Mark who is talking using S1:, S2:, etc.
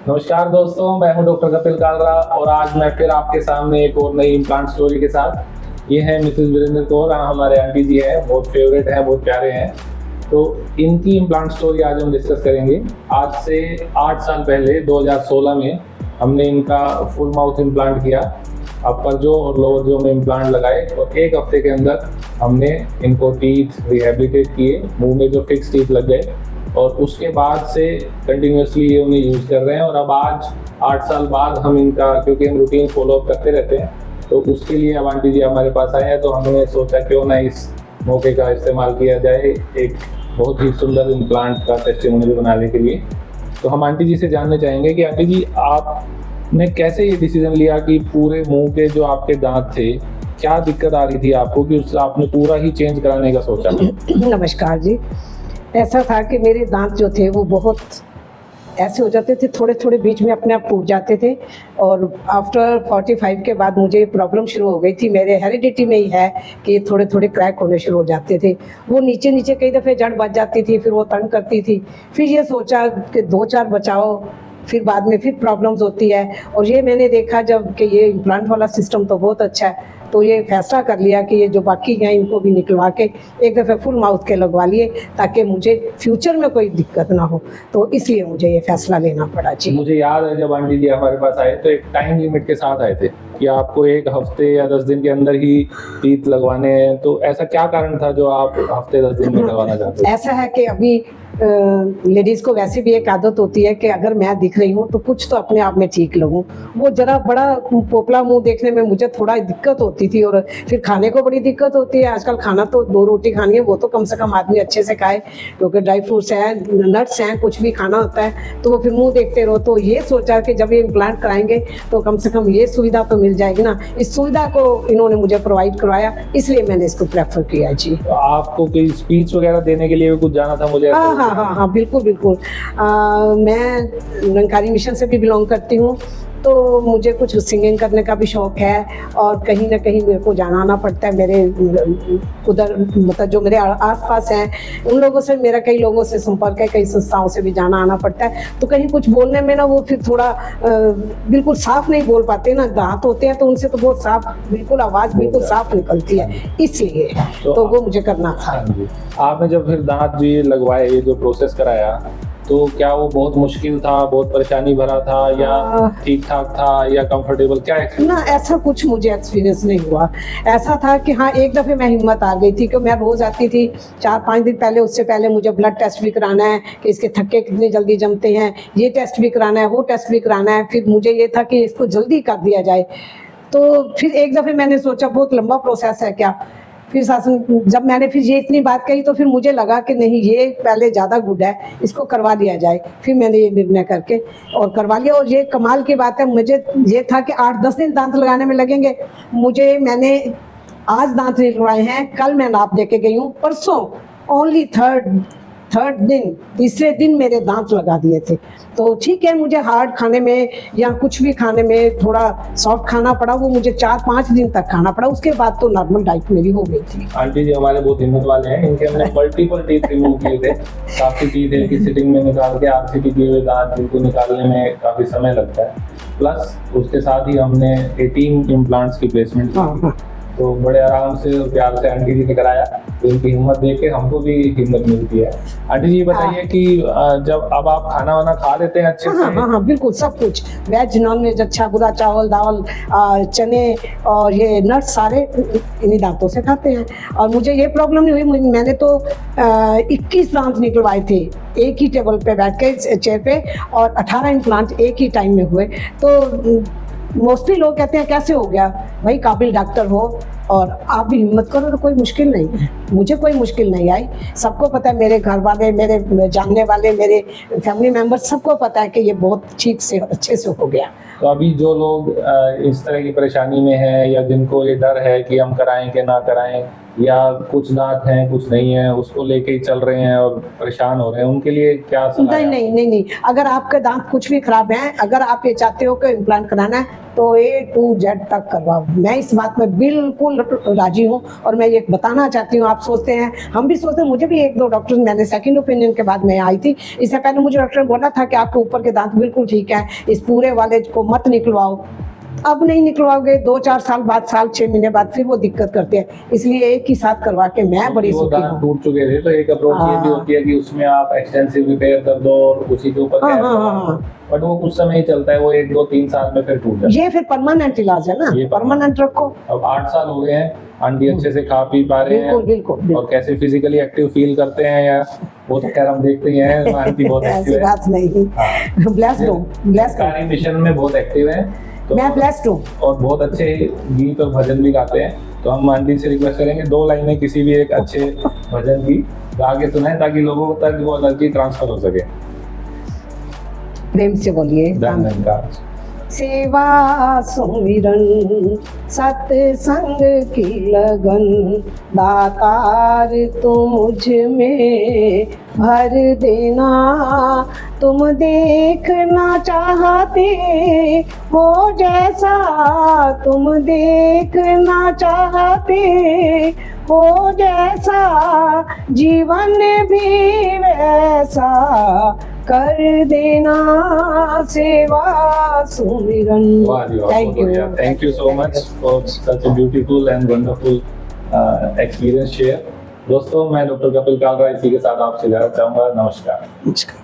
S1: नमस्कार दोस्तों, मैं हूं डॉक्टर कपिल कालरा और आज मैं फिर आपके सामने एक और नई इम्प्लांट स्टोरी के साथ। ये है मिसेस वीरेंद्र कौर, हमारे आंटी जी हैं, बहुत फेवरेट हैं, बहुत प्यारे हैं। तो इनकी इम्प्लांट स्टोरी आज हम डिस्कस करेंगे। आज से 8 साल पहले 2016 में हमने इनका फुल माउथ इम्प्लांट किया। अपर जो और लोअर जो में इम्प्लांट लगाए और एक हफ्ते के अंदर हमने इनको टीथ रिहेबिलिटेट किए, मुंह में जो फिक्स टीथ लग गए और उसके बाद से कंटिन्यूसली ये उन्हें यूज़ कर रहे हैं। और अब आज 8 साल बाद हम इनका, क्योंकि हम रूटीन फॉलोअप करते रहते हैं, तो उसके लिए अब आंटी जी हमारे पास आए हैं। तो हमने सोचा क्यों ना इस मौके का इस्तेमाल किया जाए एक बहुत ही सुंदर इम्प्लांट का टेस्टिमोनियल बनाने के लिए। तो हम आंटी जी से जानना चाहेंगे कि आंटी जी, आपने कैसे ये डिसीजन लिया कि पूरे मुंह के जो आपके दांत थे, क्या दिक्कत आ रही थी आपको कि उससे आपने पूरा ही चेंज कराने का सोचा?
S2: नमस्कार जी। ऐसा था कि मेरे दांत जो थे वो बहुत ऐसे हो जाते थे, थोड़े थोड़े बीच में अपने आप टूट जाते थे। और आफ्टर 45 के बाद मुझे प्रॉब्लम शुरू हो गई थी। मेरे हेरिडिटी में ही है कि थोड़े थोड़े क्रैक होने शुरू हो जाते थे। वो नीचे नीचे कई दफ़े जड़ बच जाती थी, फिर वो तंग करती थी। फिर ये सोचा कि 2-4 बचाओ, फिर बाद में फिर प्रॉब्लम्स होती है। और ये मैंने देखा जब कि ये इम्प्लांट वाला सिस्टम तो बहुत अच्छा है, तो ये फैसला कर लिया कि ये जो बाकी हैं इनको भी निकलवा के एक दफ़े फुल माउथ के लगवा लिए, ताकि मुझे फ्यूचर में कोई दिक्कत ना हो। तो इसलिए मुझे ये फैसला लेना पड़ा जी।
S1: मुझे याद है जब आंटी जी हमारे पास आए तो एक टाइम लिमिट के साथ आए थे कि आपको 1 हफ्ते या 10 दिन के अंदर ही टीथ लगवाने हैं। तो ऐसा क्या कारण था जो आप हफ्ते 10 दिन में लगवाना चाहते थे?
S2: ऐसा है कि अभी लेडीज़ को वैसे भी एक आदत होती है कि अगर मैं दिख रही हूँ तो कुछ तो अपने आप में ठीक लगूँ। वो ज़रा बड़ा पोपला मुंह देखने में मुझे थोड़ा दिक्कत होती थी। और फिर खाने को बड़ी दिक्कत होती है। आजकल खाना तो 2 रोटी खानी है, वो तो कम से कम आदमी अच्छे से खाए, क्योंकि ड्राई फ्रूट्स हैं, नट्स हैं, कुछ भी खाना होता है तो वो फिर मुँह देखते रहो। तो ये सोचा कि जब ये इम्प्लांट कराएंगे तो कम से कम ये सुविधा तो मिल जाएगी ना। इस सुविधा को इन्होंने मुझे प्रोवाइड करवाया, इसलिए मैंने इसको प्रेफर किया जी।
S1: तो आपको कोई स्पीच वगैरह देने के लिए भी कुछ जाना था? मुझे
S2: हाँ, बिल्कुल बिल्कुल। मैं निरंकारी मिशन से भी बिलोंग करती हूँ, तो मुझे कुछ सिंगिंग करने का भी शौक़ है। और कहीं ना कहीं मेरे को जाना आना पड़ता है। मेरे उधर मतलब जो मेरे आसपास हैं उन लोगों से, मेरा कई लोगों से संपर्क है, कई संस्थाओं से भी जाना आना पड़ता है। तो कहीं कुछ बोलने में ना वो फिर थोड़ा बिल्कुल साफ नहीं बोल पाते ना, दांत होते हैं तो उनसे तो बहुत साफ, बिल्कुल आवाज़ बिल्कुल साफ निकलती है, इसलिए तो वो मुझे करना था।
S1: आपने जब फिर दांत जो ये लगवाए, ये जो प्रोसेस कराया, तो क्या वो बहुत मुश्किल था, बहुत परेशानी भरा था, या ठीक ठाक था, या कंफर्टेबल, क्या है?
S2: ना, ऐसा कुछ मुझे एक्सपीरियंस नहीं हुआ। ऐसा था कि हाँ, एक दफ़े मैं हिम्मत आ गई थी कि मैं रोज़ आती थी 4-5 दिन पहले, उससे पहले मुझे ब्लड टेस्ट भी कराना है कि इसके थक्के कितनी जल्दी जमते हैं, ये टेस्ट भी कराना है, वो टेस्ट भी कराना है। फिर मुझे ये था कि इसको जल्दी कर दिया जाए। तो फिर एक दफ़े मैंने सोचा बहुत लंबा प्रोसेस है क्या। फिर शासन जब मैंने फिर ये इतनी बात कही तो फिर मुझे लगा कि नहीं, ये पहले ज़्यादा गुड है, इसको करवा लिया जाए। फिर मैंने ये निर्णय करके और करवा लिया। और ये कमाल की बात है, मुझे ये था कि 8-10 दिन दांत लगाने में लगेंगे। मैंने आज दांत निकलवाए हैं, कल मैं नाप दे के गई हूँ, परसों ओनली थर्ड दिन, तीसरे दिन मेरे दांत लगा दिए थे। तो ठीक है, मुझे हार्ड खाने में या कुछ भी खाने में थोड़ा सॉफ्ट खाना पड़ा, वो मुझे 4-5 दिन तक खाना पड़ा। उसके बाद तो नॉर्मल डाइट मेरी हो गई थी।
S1: आंटी जी हमारे बहुत हिम्मत वाले हैं, इनके हमने मल्टीपल टीथ रिमूव किए थे। काफ़ी टीथ है कि सिटिंग में निकाल के आरसीटी किए हुए दांत, जिनको निकालने में काफ़ी समय लगता है। प्लस उसके साथ ही हमने 18 इम्प्लांट्स की प्लेसमेंट की। तो बड़े आराम से और प्यार से आंटी जी ने कराया। तो इनकी हिम्मत देख के हमको भी हिम्मत मिलती है। आंटी जी बताइए कि जब अब आप खाना वाना खा लेते हैं अच्छे से?
S2: हाँ, बिल्कुल सब कुछ, वेज नॉन वेज, अच्छा बुरा, चावल दाल, चने और ये नट्स सारे इन्हीं दांतों से खाते हैं। और मुझे ये प्रॉब्लम नहीं हुई। मैंने तो 21 दांत निकलवाए थे एक ही टेबल पे बैठ के, चेयर पे, और 18 इम्प्लांट एक ही टाइम में हुए। तो मोस्टली लोग कहते हैं कैसे हो गया भाई, काबिल डॉक्टर हो और आप भी हिम्मत करो, तो कोई मुश्किल नहीं है। मुझे कोई मुश्किल नहीं आई। सबको पता है, मेरे घर वाले, मेरे जानने वाले, मेरे फैमिली मेम्बर, सबको पता है कि ये बहुत ठीक से अच्छे से हो गया।
S1: तो अभी जो लोग इस तरह की परेशानी में हैं, या जिनको ये डर है कि हम कराएं कि ना कराएं, या कुछ दांत हैं कुछ नहीं है, उसको लेके ही चल रहे हैं और परेशान हो रहे हैं, उनके लिए क्या सलाह है?
S2: नहीं, अगर आपके दांत कुछ भी खराब हैं, अगर आप ये चाहते हो कि इम्प्लांट कराना है, तो A to Z तक करवाओ। मैं इस बात में बिल्कुल राजी हूँ और मैं ये बताना चाहती हूँ। आप सोचते हैं, हम भी सोचते हैं, मुझे भी एक दो डॉक्टर, मैंने सेकंड ओपिनियन के बाद मैं आई थी, इससे पहले मुझे डॉक्टर ने बोला था कि आपके ऊपर के दांत बिल्कुल ठीक है, इस पूरे वाले को मत निकलवाओ। अब नहीं निकलवाओगे, 2-4 साल बाद, साल 6 महीने बाद फिर वो दिक्कत करते हैं, इसलिए एक ही साथ करवा के मैं बड़ी
S1: वो
S2: सुखी
S1: दांत
S2: हूँ।
S1: टूट चुके थे तो एक अप्रोच ये भी
S2: हाँ।
S1: होती है कि उसमें आप एक्सटेंसिव रिपेयर कर दो और उसी के ऊपर
S2: हाँ,
S1: care
S2: हाँ,
S1: करो।
S2: हाँ।
S1: बट वो कुछ समय ही चलता है, वो 1, 2, 3 साल में फिर टूट जाता है।
S2: ये फिर परमानेंट इलाज है ना,
S1: ये
S2: परमानेंट रखो।
S1: अब 8 साल हो गए हैं, आंटी अच्छे से खा पी पा रहे
S2: बिल्कुल
S1: हैं
S2: बिल्कुल बिल्कुल।
S1: और कैसे फिजिकली एक्टिव फील करते हैं, या वो तो खैर हम देखते ही हैं, आंटी बहुत
S2: ऐसी
S1: एक्टिव है।
S2: बात नहीं,
S1: हाँ।
S2: ब्लेस्ड हूँ, ब्लेस्ड हूँ,
S1: सरकारी मिशन में बहुत एक्टिव है, तो
S2: मैं ब्लेस्ड हूँ।
S1: और बहुत अच्छे गीत और भजन भी गाते हैं। तो हम आंटी से रिक्वेस्ट करेंगे 2 लाइनें किसी भी एक अच्छे भजन की गा के सुनाएं ताकि लोगों तक वो एनर्जी ट्रांसफर हो सके।
S2: प्रेम से बोलिए।
S1: धन धन का
S2: सेवा सुमिरन सत्संग की लगन, दातार तुम मुझ में भर देना। तुम देखना चाहते हो जैसा, तुम देखना चाहते हो जैसा, जीवन भी वैसा कर देना। सेवा सुमिरन।
S1: वाह जी वाह,
S2: thank you.
S1: Thank you so much for such a beautiful and wonderful experience share. दोस्तों, मैं डॉक्टर कपिल कालरा इसी के साथ आपसे जाना चाहूंगा। नमस्कार।
S2: नमस्कार।